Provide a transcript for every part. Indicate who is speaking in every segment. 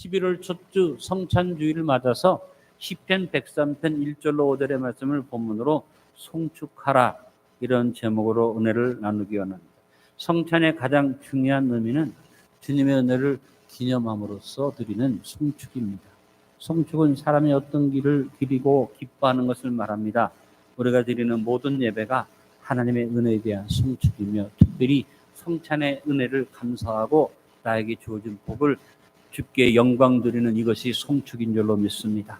Speaker 1: 11월 첫주 성찬주의를 맞아서 시편 103편 1절로 5절의 말씀을 본문으로 송축하라, 이런 제목으로 은혜를 나누기 원합니다. 성찬의 가장 중요한 의미는 주님의 은혜를 기념함으로써 드리는 송축입니다. 송축은 사람이 어떤 길을 기리고 기뻐하는 것을 말합니다. 우리가 드리는 모든 예배가 하나님의 은혜에 대한 송축이며, 특별히 성찬의 은혜를 감사하고 나에게 주어진 복을 주께 영광 드리는 이것이 송축인 줄로 믿습니다.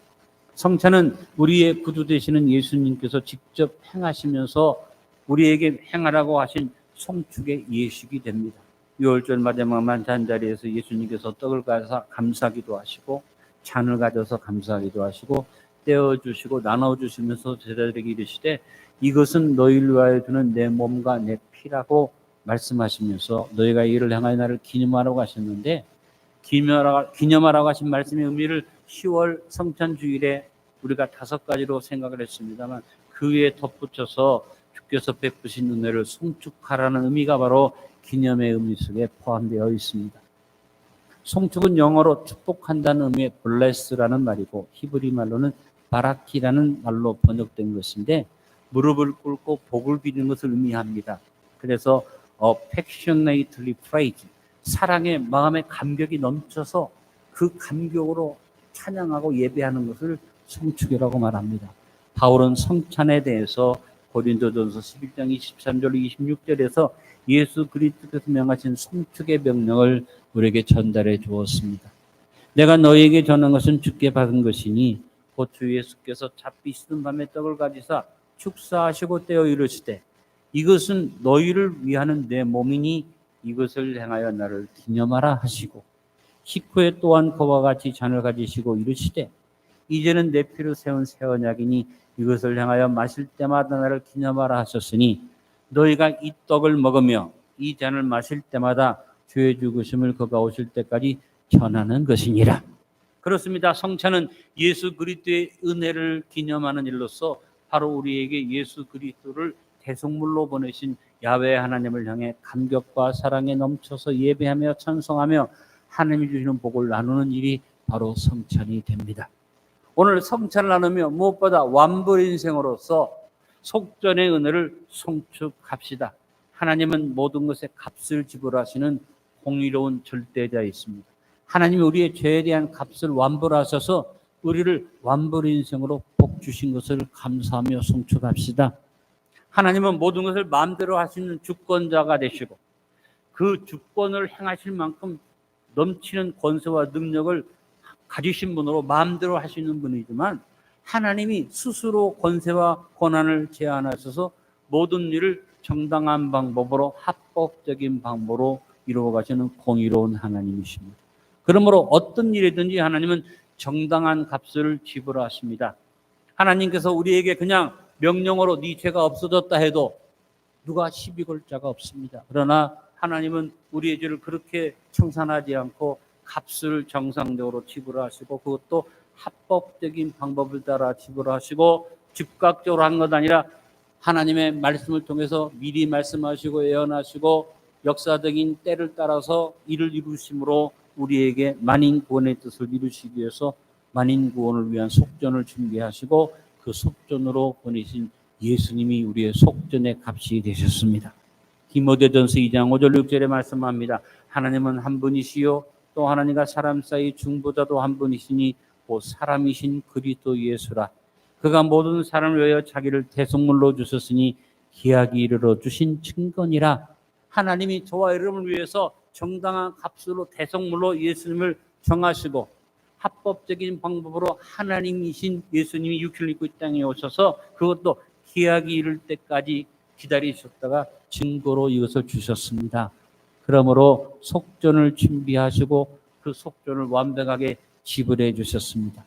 Speaker 1: 성찬은 우리의 구주 되시는 예수님께서 직접 행하시면서 우리에게 행하라고 하신 송축의 예식이 됩니다. 유월절 마지막 만찬자리에서 예수님께서 떡을 가서 감사하기도 하시고, 잔을 가져서 감사하기도 하시고, 떼어주시고 나눠주시면서 제자들에게 이르시되 이것은 너희를 위하여 주는 내 몸과 내 피라고 말씀하시면서 너희가 이를 향하여 나를 기념하라고 하셨는데, 기념하라고 하신 말씀의 의미를 10월 성찬주일에 우리가 5가지로 생각을 했습니다만, 그 위에 덧붙여서 주께서 베푸신 은혜를 송축하라는 의미가 바로 기념의 의미 속에 포함되어 있습니다. 송축은 영어로 축복한다는 의미의 bless라는 말이고, 히브리 말로는 바라키라는 말로 번역된 것인데, 무릎을 꿇고 복을 비는 것을 의미합니다. 그래서 affectionately praise, 사랑의 마음의 감격이 넘쳐서 그 감격으로 찬양하고 예배하는 것을 송축이라고 말합니다. 바울은 성찬에 대해서 고린도전서 11장 23절 26절에서 예수 그리스도께서 명하신 송축의 명령을 우리에게 전달해 주었습니다. 내가 너희에게 전한 것은 주께 받은 것이니 곧 주 예수께서 잡히 시든 밤에 떡을 가지사 축사하시고 떼어 이르시되 이것은 너희를 위하는 내 몸이니 이것을 행하여 나를 기념하라 하시고, 식후에 또한 그와 같이 잔을 가지시고 이르시되 이제는 내 피로 세운 새 언약이니 이것을 행하여 마실 때마다 나를 기념하라 하셨으니 너희가 이 떡을 먹으며 이 잔을 마실 때마다 주의 죽으심을 그가 오실 때까지 전하는 것이니라. 그렇습니다. 성찬은 예수 그리스도의 은혜를 기념하는 일로서 바로 우리에게 예수 그리스도를 대속물로 보내신 야훼 하나님을 향해 감격과 사랑에 넘쳐서 예배하며 찬송하며 하나님이 주시는 복을 나누는 일이 바로 성찬이 됩니다. 오늘 성찬을 나누며 무엇보다 완불인생으로서 속전의 은혜를 송축합시다. 하나님은 모든 것에 값을 지불하시는 공의로운 절대자이십니다. 하나님이 우리의 죄에 대한 값을 완불하셔서 우리를 완불인생으로 복 주신 것을 감사하며 송축합시다. 하나님은 모든 것을 마음대로 하시는 주권자가 되시고, 그 주권을 행하실 만큼 넘치는 권세와 능력을 가지신 분으로 마음대로 하시는 분이지만, 하나님이 스스로 권세와 권한을 제한하셔서 모든 일을 정당한 방법으로, 합법적인 방법으로 이루어 가시는 공의로운 하나님이십니다. 그러므로 어떤 일이든지 하나님은 정당한 값을 지불하십니다. 하나님께서 우리에게 그냥 명령으로 네 죄가 없어졌다 해도 누가 시비 걸 자가 없습니다. 그러나 하나님은 우리의 죄를 그렇게 청산하지 않고 값을 정상적으로 지불하시고, 그것도 합법적인 방법을 따라 지불하시고, 즉각적으로 한 것 아니라 하나님의 말씀을 통해서 미리 말씀하시고 예언하시고 역사적인 때를 따라서 이를 이루심으로 우리에게 만인 구원의 뜻을 이루시기 위해서 만인 구원을 위한 속전을 준비하시고, 그 속전으로 보내신 예수님이 우리의 속전의 값이 되셨습니다. 디모데전서 2장 5절 6절에 말씀합니다. 하나님은 한 분이시요 또 하나님과 사람 사이 중보자도 한 분이시니 곧 사람이신 그리스도 예수라. 그가 모든 사람을 위하여 자기를 대속물로 주셨으니 기약이 이르러 주신 증거니라. 하나님이 저와 여러분을 위해서 정당한 값으로 대속물로 예수님을 정하시고, 합법적인 방법으로 하나님이신 예수님이 육신을 입고 이 땅에 오셔서 그것도 기약이 이를 때까지 기다리셨다가 증거로 이것을 주셨습니다. 그러므로 속전을 준비하시고 그 속전을 완벽하게 지불해 주셨습니다.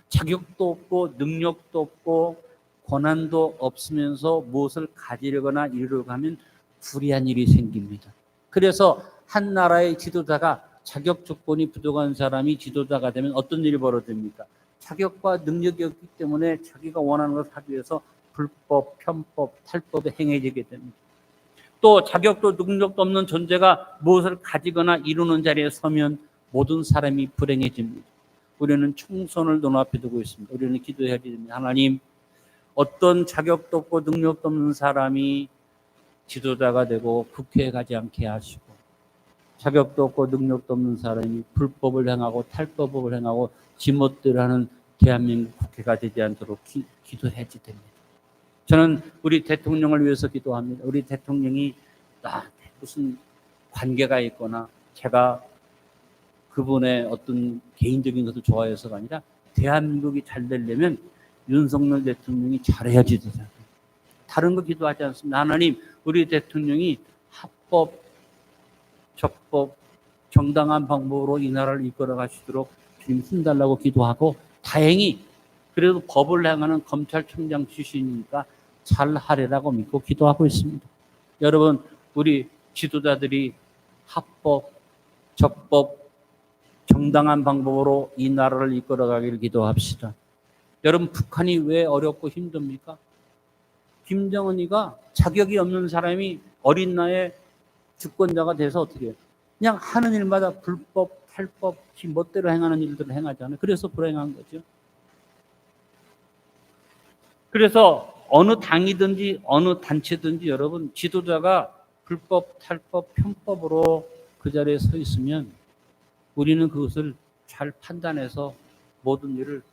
Speaker 1: 자격도 없고 능력도 없고 권한도 없으면서 무엇을 가지려거나 이루려고 하면 불의한 일이 생깁니다. 그래서 한 나라의 지도자가 자격 조건이 부족한 사람이 지도자가 되면 어떤 일이 벌어집니까? 자격과 능력이 없기 때문에 자기가 원하는 것을 하기 위해서 불법, 편법, 탈법에 행해지게 됩니다. 또 자격도 능력도 없는 존재가 무엇을 가지거나 이루는 자리에 서면 모든 사람이 불행해집니다. 우리는 총선을 눈앞에 두고 있습니다. 우리는 기도해야 됩니다. 하나님, 어떤 자격도 없고 능력도 없는 사람이 지도자가 되고 국회에 가지 않게 하시고, 자격도 없고 능력도 없는 사람이 불법을 행하고 탈법을 행하고 지멋대로 하는 대한민국 국회가 되지 않도록 기도해야 됩니다. 저는 우리 대통령을 위해서 기도합니다. 우리 대통령이 나한테 무슨 관계가 있거나 제가 그분의 어떤 개인적인 것을 좋아해서가 아니라 대한민국이 잘 되려면 윤석열 대통령이 잘해야지 되잖아요. 다른 거 기도하지 않습니다. 하나님, 우리 대통령이 합법, 적법, 정당한 방법으로 이 나라를 이끌어 가시도록 주님 힘달라고 기도하고, 다행히 그래도 법을 행하는 검찰총장 출신이니까 잘 하리라고 믿고 기도하고 있습니다. 여러분, 우리 지도자들이 합법, 적법, 정당한 방법으로 이 나라를 이끌어가기를 기도합시다. 여러분, 북한이 왜 어렵고 힘듭니까? 김정은이가 자격이 없는 사람이 어린 나이에 주권자가 돼서 어떻게 해요? 그냥 하는 일마다 불법, 탈법, 지 멋대로 행하는 일들을 행하잖아요. 그래서 불행한 거죠. 그래서 어느 당이든지 어느 단체든지 여러분, 지도자가 불법, 탈법, 편법으로 그 자리에 서 있으면 우리는 그것을 잘 판단해서 모든 일을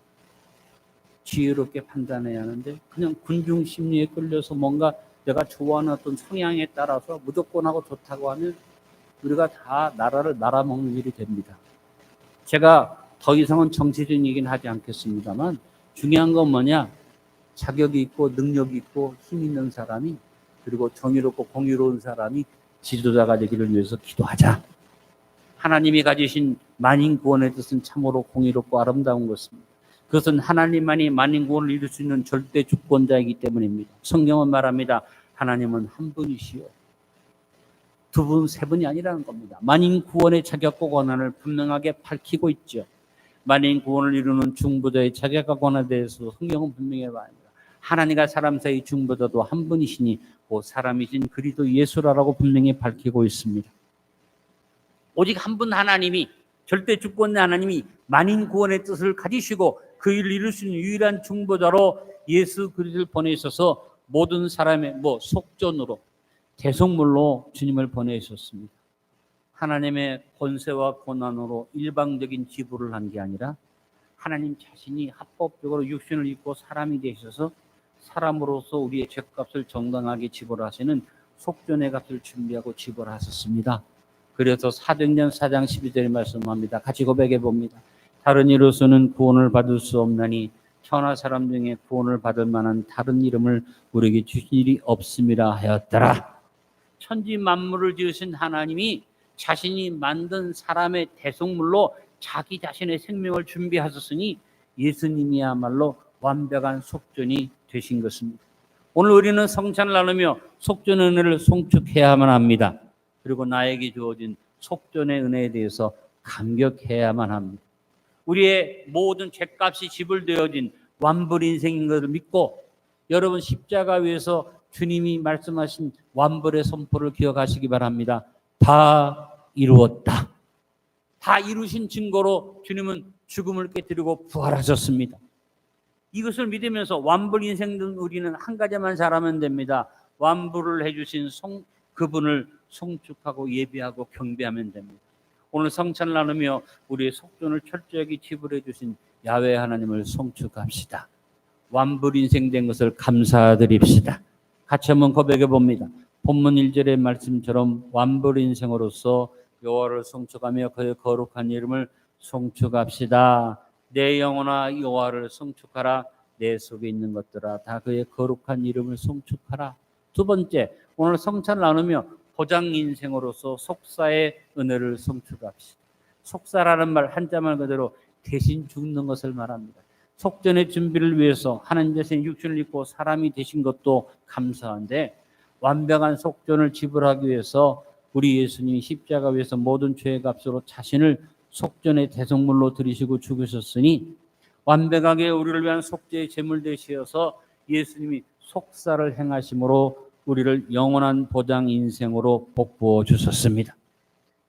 Speaker 1: 지혜롭게 판단해야 하는데, 그냥 군중 심리에 끌려서 뭔가 내가 좋아하는 어떤 성향에 따라서 무조건 하고 좋다고 하면 우리가 다 나라를 날아먹는 일이 됩니다. 제가 더 이상은 정치적인 얘기는 하지 않겠습니다만, 중요한 건 뭐냐? 자격이 있고 능력이 있고 힘 있는 사람이, 그리고 정의롭고 공의로운 사람이 지도자가 되기를 위해서 기도하자. 하나님이 가지신 만인 구원의 뜻은 참으로 공의롭고 아름다운 것입니다. 그것은 하나님만이 만인 구원을 이룰 수 있는 절대 주권자이기 때문입니다. 성경은 말합니다. 하나님은 한 분이시요, 두 분, 세 분이 아니라는 겁니다. 만인 구원의 자격과 권한을 분명하게 밝히고 있죠. 만인 구원을 이루는 중보자의 자격과 권한에 대해서 성경은 분명히 말합니다. 하나님과 사람 사이 중보자도 한 분이시니 그 사람이신 그리스도 예수라고 분명히 밝히고 있습니다. 오직 한 분 하나님이, 절대 주권의 하나님이 만인 구원의 뜻을 가지시고 그 일을 이룰 수 있는 유일한 중보자로 예수 그리스도를 보내셔서 모든 사람의 속전으로, 대속물로 주님을 보내셨습니다. 하나님의 권세와 권한으로 일방적인 지불을 한 게 아니라 하나님 자신이 합법적으로 육신을 입고 사람이 되셔서 사람으로서 우리의 죄값을 정당하게 지불하시는 속전의 값을 준비하고 지불하셨습니다. 그래서 사도행전 4장 12절에 말씀합니다. 같이 고백해 봅니다. 다른 이로서는 구원을 받을 수 없나니 천하 사람 중에 구원을 받을 만한 다른 이름을 우리에게 주신 일이 없음이라 하였더라. 천지 만물을 지으신 하나님이 자신이 만든 사람의 대속물로 자기 자신의 생명을 준비하셨으니 예수님이야말로 완벽한 속전이 되신 것입니다. 오늘 우리는 성찬을 나누며 속전의 은혜를 송축해야만 합니다. 그리고 나에게 주어진 속전의 은혜에 대해서 감격해야만 합니다. 우리의 모든 죄값이 지불되어진 완불 인생인 것을 믿고, 여러분 십자가 위에서 주님이 말씀하신 완불의 선포를 기억하시기 바랍니다. 다 이루었다. 다 이루신 증거로 주님은 죽음을 깨뜨리고 부활하셨습니다. 이것을 믿으면서 완불 인생된 우리는 한 가지만 잘하면 됩니다. 완불을 해주신 그분을 송축하고 예배하고 경배하면 됩니다. 오늘 성찬을 나누며 우리의 속전을 철저하게 지불해 주신 야훼 하나님을 송축합시다. 완불 인생된 것을 감사드립시다. 같이 한번 고백해 봅니다. 본문 1절의 말씀처럼 완불 인생으로서 여호와를 송축하며 그의 거룩한 이름을 송축합시다. 내 영혼아 여호와를 송축하라. 내 속에 있는 것들아 다 그의 거룩한 이름을 송축하라. 두 번째, 오늘 성찬을 나누며 보장 인생으로서 속사의 은혜를 송축합시다. 속사라는 말 한자말 그대로 대신 죽는 것을 말합니다. 속전의 준비를 위해서 하나님 자신의 육신을 입고 사람이 되신 것도 감사한데, 완벽한 속전을 지불하기 위해서 우리 예수님이 십자가 위에서 모든 죄의 값으로 자신을 속전의 대속물로 들이시고 죽으셨으니 완벽하게 우리를 위한 속죄의 제물 되시어서 예수님이 속사를 행하심으로 우리를 영원한 보장 인생으로 복부어 주셨습니다.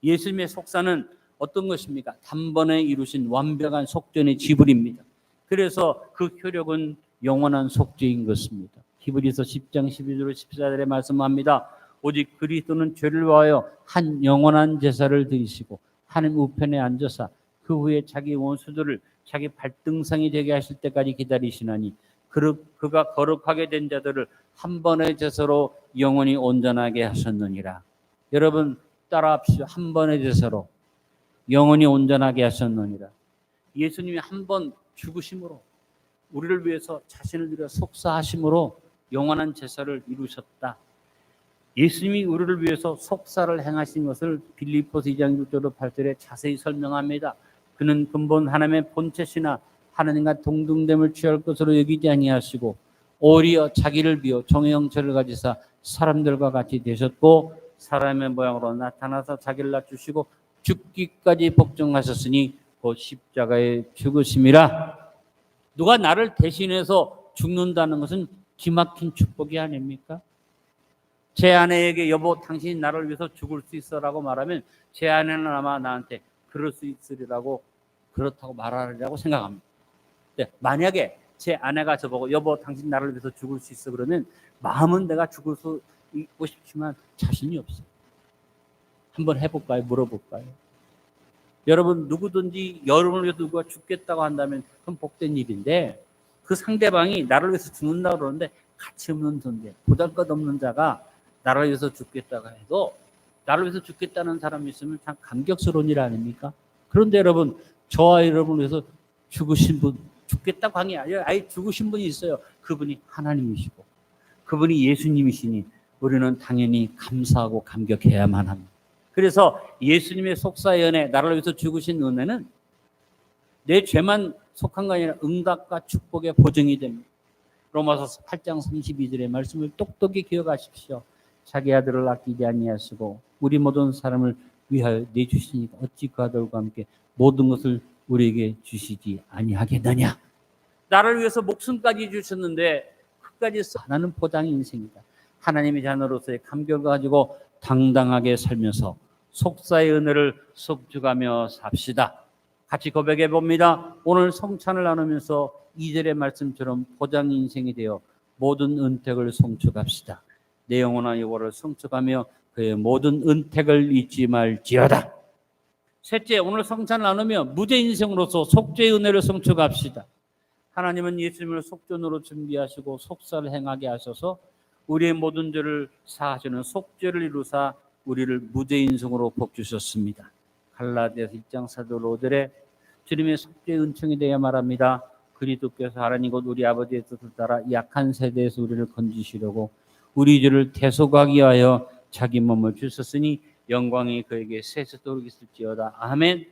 Speaker 1: 예수님의 속사는 어떤 것입니까? 단번에 이루신 완벽한 속전의 지불입니다. 그래서 그 효력은 영원한 속죄인 것입니다. 히브리서 10장 12절 14절에 말씀합니다. 오직 그리스도는 죄를 위하여 한 영원한 제사를 드리시고 하나님 우편에 앉아서 그 후에 자기 원수들을 자기 발등상이 되게 하실 때까지 기다리시나니 그가 거룩하게 된 자들을 한 번의 제사로 영원히 온전하게 하셨느니라. 여러분 따라합시다. 한 번의 제사로 영원히 온전하게 하셨느니라. 예수님이 한 번 죽으심으로 우리를 위해서 자신을 들여 속사하심으로 영원한 제사를 이루셨다. 예수님이 우리를 위해서 속사를 행하신 것을 빌립보서 2장 6절로 8절에 자세히 설명합니다. 그는 근본 하나님의 본체시나 하나님과 동등됨을 취할 것으로 여기지 아니하시고 오히려 자기를 비워 종의 형체를 가지사 사람들과 같이 되셨고 사람의 모양으로 나타나서 자기를 낮추시고 죽기까지 복종하셨으니 곧 십자가에 죽으심이라. 누가 나를 대신해서 죽는다는 것은 기막힌 축복이 아닙니까? 제 아내에게 여보 당신이 나를 위해서 죽을 수 있어라고 말하면 제 아내는 아마 나한테 그럴 수 있으리라고 그렇다고 말하리라고 생각합니다. 네, 만약에 제 아내가 저보고 여보 당신 나를 위해서 죽을 수 있어 그러면 마음은 내가 죽을 수 있고 싶지만 자신이 없어요. 한번 해볼까요? 물어볼까요? 여러분 누구든지 여러분을 위해서 누가 죽겠다고 한다면 그건 복된 일인데 그 상대방이 나를 위해서 죽는다고 그러는데 가치 없는 존재, 보잘것없는 자가 나를 위해서 죽겠다고 해도 나를 위해서 죽겠다는 사람이 있으면 참 감격스러운 일 아닙니까? 그런데 여러분 저와 여러분을 위해서 죽으신 분, 죽겠다고 한 게 아니라 아예 죽으신 분이 있어요. 그분이 하나님이시고 그분이 예수님이시니 우리는 당연히 감사하고 감격해야만 합니다. 그래서 예수님의 속사의 은혜, 나를 위해서 죽으신 은혜는 내 죄만 속한 거 아니라 응답과 축복의 보증이 됩니다. 로마서 8장 32절의 말씀을 똑똑히 기억하십시오. 자기 아들을 아끼지 아니하시고 우리 모든 사람을 위하여 내주시니까 어찌 그 아들과 함께 모든 것을 우리에게 주시지 아니하겠느냐. 나를 위해서 목숨까지 주셨는데 끝까지 하나는 포장의 인생이다. 하나님의 자녀로서의 감격을 가지고 당당하게 살면서 속사의 은혜를 속주가며 삽시다. 같이 고백해 봅니다. 오늘 성찬을 나누면서 2절의 말씀처럼 포장 인생이 되어 모든 은택을 송축합시다. 내 영혼아 여호와를 송축하며 그의 모든 은택을 잊지 말지어다. 셋째, 오늘 성찬을 나누며 무죄 인생으로서 속죄의 은혜를 송축합시다. 하나님은 예수님을 속전으로 준비하시고 속사를 행하게 하셔서 우리의 모든 죄를 사하시는 속죄를 이루사 우리를 무죄 인생으로 복주셨습니다. 갈라디아서 1장 4절 5절에 주님의 속죄의 은총이 되어 말합니다. 그리스도께서 하나님 곧 우리 아버지의 뜻을 따라 약한 세대에서 우리를 건지시려고 우리 죄를 대속하기 위하여 자기 몸을 주셨으니 영광이 그에게 세세토록 있을지어다. 아멘.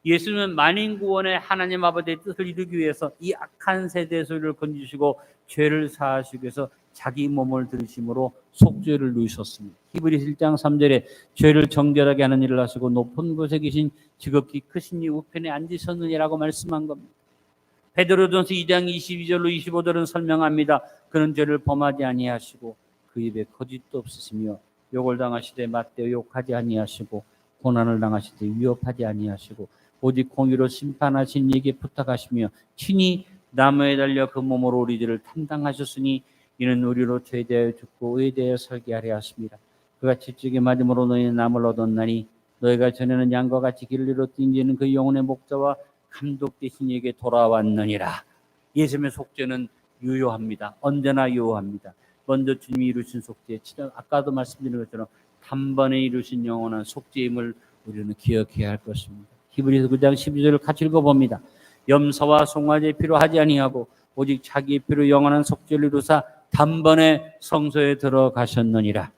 Speaker 1: 예수님은 만인 구원의 하나님 아버지의 뜻을 이루기 위해서 이 악한 세대에서 우리를 건지시고 죄를 사하시기 위해서 자기 몸을 들이심으로 속죄를 누리셨습니다. 히브리서 1장 3절에 죄를 정결하게 하는 일을 하시고 높은 곳에 계신 지극히 크신 이 우편에 앉으셨느니라고 말씀한 겁니다. 베드로전서 2장 22절로 25절은 설명합니다. 그는 죄를 범하지 아니하시고 그 입에 거짓도 없으시며 욕을 당하시되 맞대어 욕하지 아니하시고 고난을 당하시되 위협하지 아니하시고 오직 공의로 심판하신 이에게 부탁하시며 친히 나무에 달려 그 몸으로 우리 죄를 담당하셨으니 이는 우리로 죄에 대하여 죽고 의에 대하여 설계하려 하십니다. 그가 채찍에 맞음으로 너희는 남을 얻었나니 너희가 전에는 양과 같이 길을 잃었더니 이제는 그 영혼의 목자와 감독 되신 이에게 돌아왔느니라. 예수님의 속죄는 유효합니다. 언제나 유효합니다. 먼저 주님이 이루신 속죄, 아까도 말씀드린 것처럼 단번에 이루신 영원한 속죄임을 우리는 기억해야 할 것입니다. 히브리서 9장 12절을 같이 읽어봅니다. 염소와 송아지의 피로 하지 아니하고 오직 자기의 피로 영원한 속죄를 이루사 단번에 성소에 들어가셨느니라.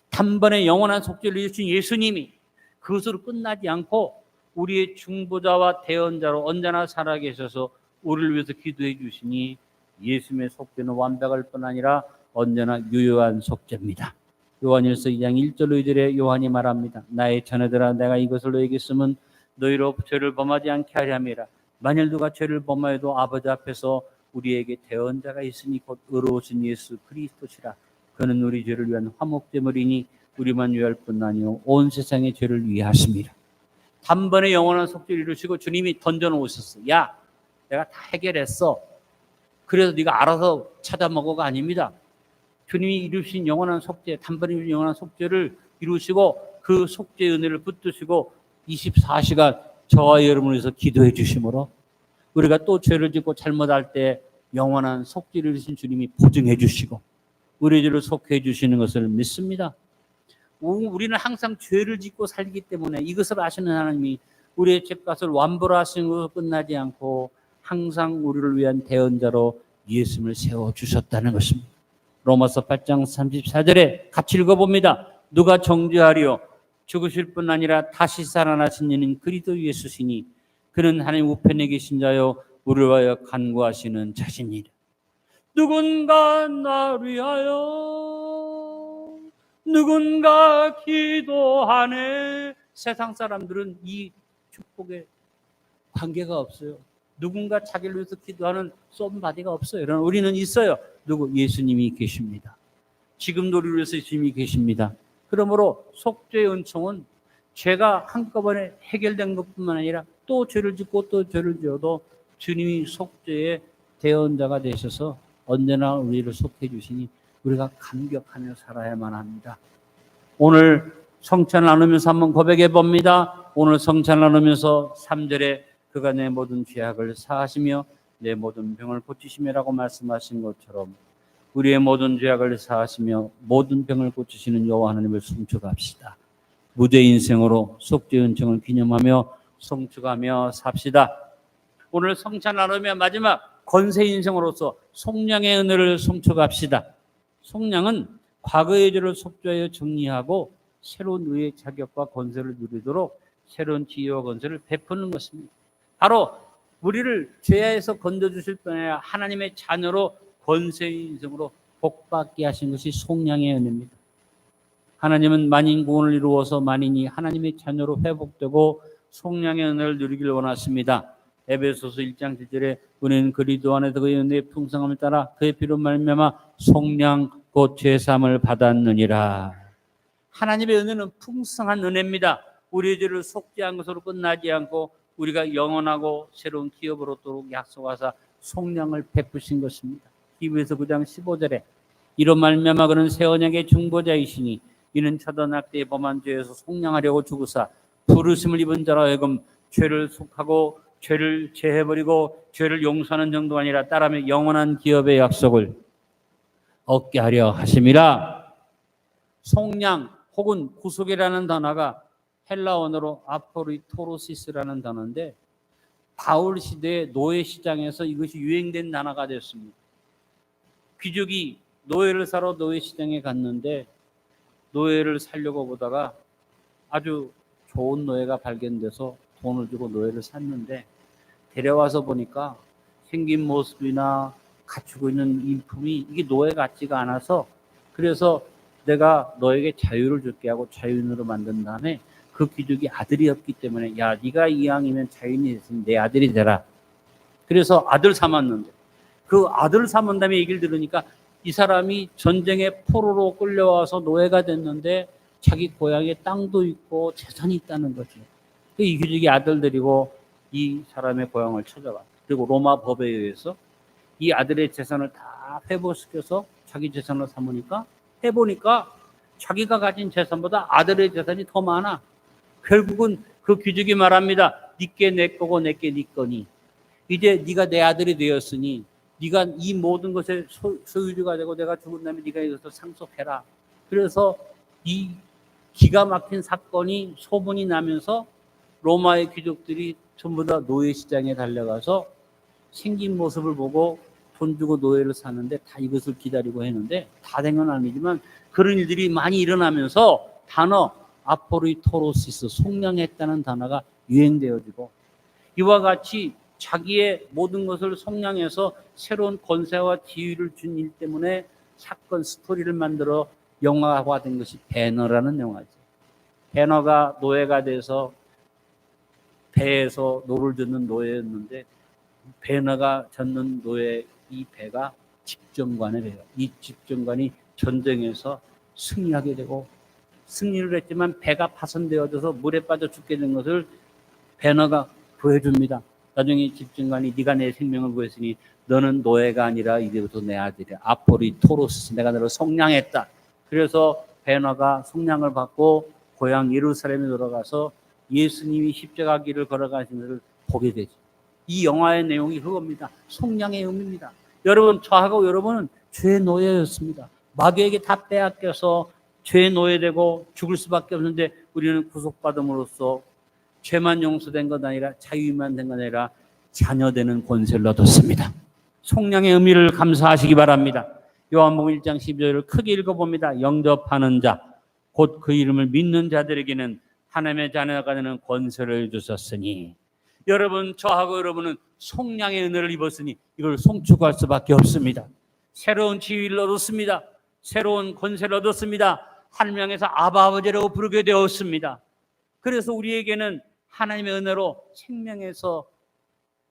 Speaker 1: 단번에 영원한 속죄를 이루신 예수님이 그것으로 끝나지 않고 우리의 중보자와 대언자로 언제나 살아계셔서 우리를 위해서 기도해 주시니 예수님의 속죄는 완벽할 뿐 아니라 언제나 유효한 속죄입니다. 요한일서 2장 1절 2절에 요한이 말합니다. 나의 자녀들아 내가 이것을 너에게 쓰면 너희로 죄를 범하지 않게 하려 함이라. 만일 누가 죄를 범하여도 아버지 앞에서 우리에게 대언자가 있으니 곧 의로우신 예수 그리스도시라. 그는 우리 죄를 위한 화목제물이니 우리만 위할 뿐 아니요 온 세상의 죄를 위하십니다. 단번에 영원한 속죄를 이루시고 주님이 던져놓으셨어. 야, 내가 다 해결했어. 그래서 네가 알아서 찾아 먹어가 아닙니다. 주님이 이루신 영원한 속죄, 단번에 이루신 영원한 속죄를 이루시고 그 속죄의 은혜를 붙드시고 24시간 저와 여러분을 위해서 기도해 주심으로 우리가 또 죄를 짓고 잘못할 때 영원한 속죄를 이루신 주님이 보증해 주시고 우리 죄를 속해 주시는 것을 믿습니다. 우리는 항상 죄를 짓고 살기 때문에 이것을 아시는 하나님이 우리의 죄값을 완불 하시는 것으로 끝나지 않고 항상 우리를 위한 대언자로 예수님을 세워주셨다는 것입니다. 로마서 8장 34절에 같이 읽어봅니다. 누가 정죄하리요? 죽으실 뿐 아니라 다시 살아나신 이는 그리스도 예수시니 그는 하나님 우편에 계신 자요 우리를 위하여 간구하시는 자신이라. 누군가 나를 위하여 누군가 기도하네. 세상 사람들은 이 축복에 관계가 없어요. 누군가 자기를 위해서 기도하는 썸바디가 없어요. 그러나 우리는 있어요. 누구? 예수님이 계십니다. 지금도 우리를 위해서 예수님이 계십니다. 그러므로 속죄의 은총은 죄가 한꺼번에 해결된 것뿐만 아니라 또 죄를 짓고 또 죄를 지어도 주님이 속죄의 대언자가 되셔서 언제나 우리를 속해 주시니 우리가 감격하며 살아야만 합니다. 오늘 성찬 나누면서 한번 고백해 봅니다. 오늘 성찬 나누면서 3절에 그가 내 모든 죄악을 사하시며 내 모든 병을 고치시며라고 말씀하신 것처럼 우리의 모든 죄악을 사하시며 모든 병을 고치시는 여호와 하나님을 송축합시다. 무죄 인생으로 속죄 은총을 기념하며 송축하며 삽시다. 오늘 성찬 나누며 마지막 권세 인생으로서 속량의 은혜를 송축합시다. 속량은 과거의 죄를 속죄하여 정리하고 새로운 의의 자격과 권세를 누리도록 새로운 지혜와 권세를 베푸는 것입니다. 바로 우리를 죄에서 건져주실 뿐 아니라 하나님의 자녀로 권세의 인생으로 복받게 하신 것이 속량의 은혜입니다. 하나님은 만인 구원을 이루어서 만인이 하나님의 자녀로 회복되고 속량의 은혜를 누리길 원하십니다. 에베소서 1장 7절에 우리는 그리스도 안에서 그의 은혜의 풍성함을 따라 그의 피로 말미암아 속량 곧 죄사함을 받았느니라. 하나님의 은혜는 풍성한 은혜입니다. 우리의 죄를 속죄한 것으로 끝나지 않고 우리가 영원하고 새로운 기업으로 도록 약속하사 속량을 베푸신 것입니다. 히브리서 9장 15절에 이로 말미암아 그는 새 언약의 중보자이시니 이는 처단할 때에 범한 죄에서 속량하려고 죽으사 부르심을 입은 자로 하여금 죄를 속하고 죄를 제해버리고 죄를 용서하는 정도가 아니라 따라며 영원한 기업의 약속을 얻게 하려 하심이라. 속량 혹은 구속이라는 단어가 헬라어로 아포리토로시스라는 단어인데 바울 시대의 노예 시장에서 이것이 유행된 단어가 됐습니다. 귀족이 노예를 사러 노예 시장에 갔는데 노예를 살려고 보다가 아주 좋은 노예가 발견돼서 돈을 주고 노예를 샀는데 데려와서 보니까 생긴 모습이나 갖추고 있는 인품이 이게 노예 같지가 않아서 그래서 내가 너에게 자유를 줄게 하고 자유인으로 만든 다음에 그 귀족이 아들이 없기 때문에 야 네가 이왕이면 자유인이 됐으니 내 아들이 되라. 그래서 아들 삼았는데 그 아들 삼은 다음에 얘기를 들으니까 이 사람이 전쟁의 포로로 끌려와서 노예가 됐는데 자기 고향에 땅도 있고 재산이 있다는 거죠. 이 귀족이 아들 데리고 이 사람의 고향을 찾아가. 그리고 로마 법에 의해서 이 아들의 재산을 다 회복시켜서 자기 재산을 삼으니까 해보니까 자기가 가진 재산보다 아들의 재산이 더 많아. 결국은 그 귀족이 말합니다. 니께 내 거고 내께 네 거니. 이제 네가 내 아들이 되었으니 네가 이 모든 것의 소유주가 되고 내가 죽은 다음에 네가 이것을 상속해라. 그래서 이 기가 막힌 사건이 소문이 나면서 로마의 귀족들이 전부 다 노예 시장에 달려가서 생긴 모습을 보고 돈 주고 노예를 사는데 다 이것을 기다리고 했는데 다 된 건 아니지만 그런 일들이 많이 일어나면서 단어 아포리토로시스 속량했다는 단어가 유행되어지고 이와 같이 자기의 모든 것을 속량해서 새로운 권세와 지위를 준 일 때문에 사건 스토리를 만들어 영화화 된 것이 배너라는 영화죠. 배너가 노예가 돼서 배에서 노를 젓는 노예였는데 배너가 젓는 노예 이 배가 집정관의 배예요. 이 집정관이 전쟁에서 승리하게 되고 승리를 했지만 배가 파손되어져서 물에 빠져 죽게 된 것을 배너가 구해줍니다. 나중에 집중관이 네가 내 생명을 구했으니 너는 노예가 아니라 이제부터 내 아들이야. 아포리토로스, 내가 너를 속량했다. 그래서 배너가 속량을 받고 고향 예루살렘에 돌아가서 예수님이 십자가 길을 걸어가시는 것을 보게 되죠. 이 영화의 내용이 그겁니다. 속량의 의미입니다. 여러분, 저하고 여러분은 죄의 노예였습니다. 마귀에게 다 빼앗겨서 죄의 노예되고 죽을 수밖에 없는데 우리는 구속받음으로써 죄만 용서된 것 아니라 자유만 된 것 아니라 자녀되는 권세를 얻었습니다. 속량의 의미를 감사하시기 바랍니다. 요한복음 1장 12절을 크게 읽어봅니다. 영접하는 자, 곧 그 이름을 믿는 자들에게는 하나님의 자녀가 되는 권세를 주셨으니, 여러분, 저하고 여러분은 속량의 은혜를 입었으니 이걸 송축할 수밖에 없습니다. 새로운 지위를 얻었습니다. 새로운 권세를 얻었습니다. 하나님께서 아바 아버지라고 부르게 되었습니다. 그래서 우리에게는 하나님의 은혜로 생명에서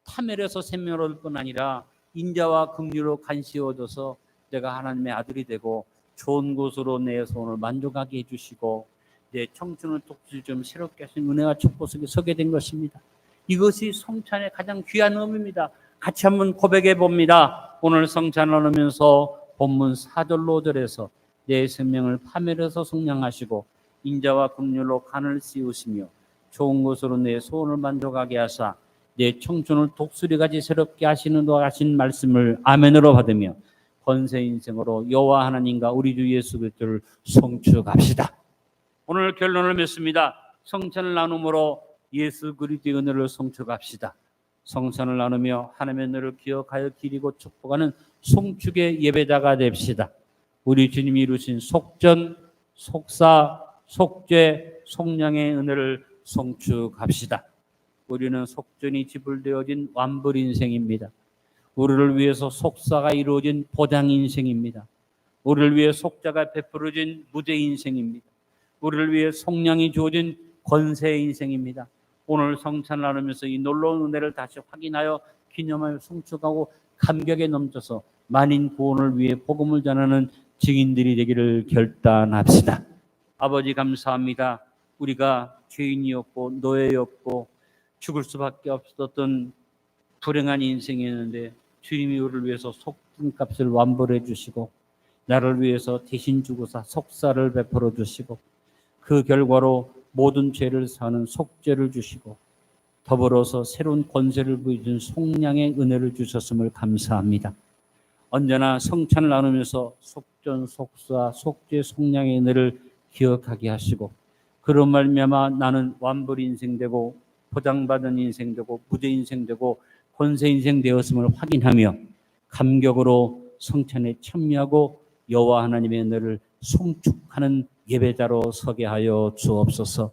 Speaker 1: 타멸에서 생명을 얻을 뿐 아니라 인자와 긍휼로 간시 얻어서 내가 하나님의 아들이 되고 좋은 곳으로 내 소원을 만족하게 해주시고 내 청춘을 독실 좀 새롭게 하신 은혜와 축복 속에 서게 된 것입니다. 이것이 성찬의 가장 귀한 의미입니다. 같이 한번 고백해 봅니다. 오늘 성찬을 나누면서 본문 4절로 5절에서 내 생명을 파멸해서 속량하시고 인자와 긍휼로 간을 씌우시며 좋은 것으로 내 소원을 만족하게 하사 내 청춘을 독수리같이 새롭게 하시는 도 하신 말씀을 아멘으로 받으며 권세 인생으로 여호와 하나님과 우리 주 예수 그리스도를 송축합시다. 오늘 결론을 맺습니다. 성찬을 나눔으로 예수 그리스도의 은혜를 송축합시다. 성찬을 나누며 하나님의 은혜를 기억하여 기리고 축복하는 송축의 예배자가 됩시다. 우리 주님이 이루신 속전, 속사, 속죄, 속량의 은혜를 송축합시다. 우리는 속전이 지불되어진 완불 인생입니다. 우리를 위해서 속사가 이루어진 보장 인생입니다. 우리를 위해 속자가 베풀어진 무죄 인생입니다. 우리를 위해 속량이 주어진 권세 인생입니다. 오늘 성찬을 나누면서 이 놀라운 은혜를 다시 확인하여 기념하여 송축하고 감격에 넘쳐서 만인 구원을 위해 복음을 전하는 증인들이 되기를 결단합시다. 아버지 감사합니다. 우리가 죄인이었고 노예였고 죽을 수밖에 없었던 불행한 인생이었는데 주님이 우리를 위해서 속죄값을 완불해 주시고 나를 위해서 대신 주고사 속사를 베풀어 주시고 그 결과로 모든 죄를 사는 속죄를 주시고 더불어서 새로운 권세를 부여준 속량의 은혜를 주셨음을 감사합니다. 언제나 성찬을 나누면서 속전, 속사, 속죄, 속량의 은혜를 기억하게 하시고 그런 말미암아 나는 완불 인생 되고 보장받은 인생 되고 무죄 인생 되고 권세 인생 되었음을 확인하며 감격으로 성찬에 참여하고 여호와 하나님의 은혜를 송축하는 예배자로 서게 하여 주옵소서.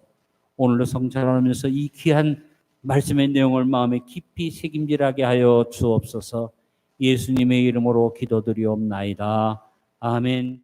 Speaker 1: 오늘도 성찬을 하면서 이 귀한 말씀의 내용을 마음에 깊이 새김질하게 하여 주옵소서. 예수님의 이름으로 기도드리옵나이다. 아멘.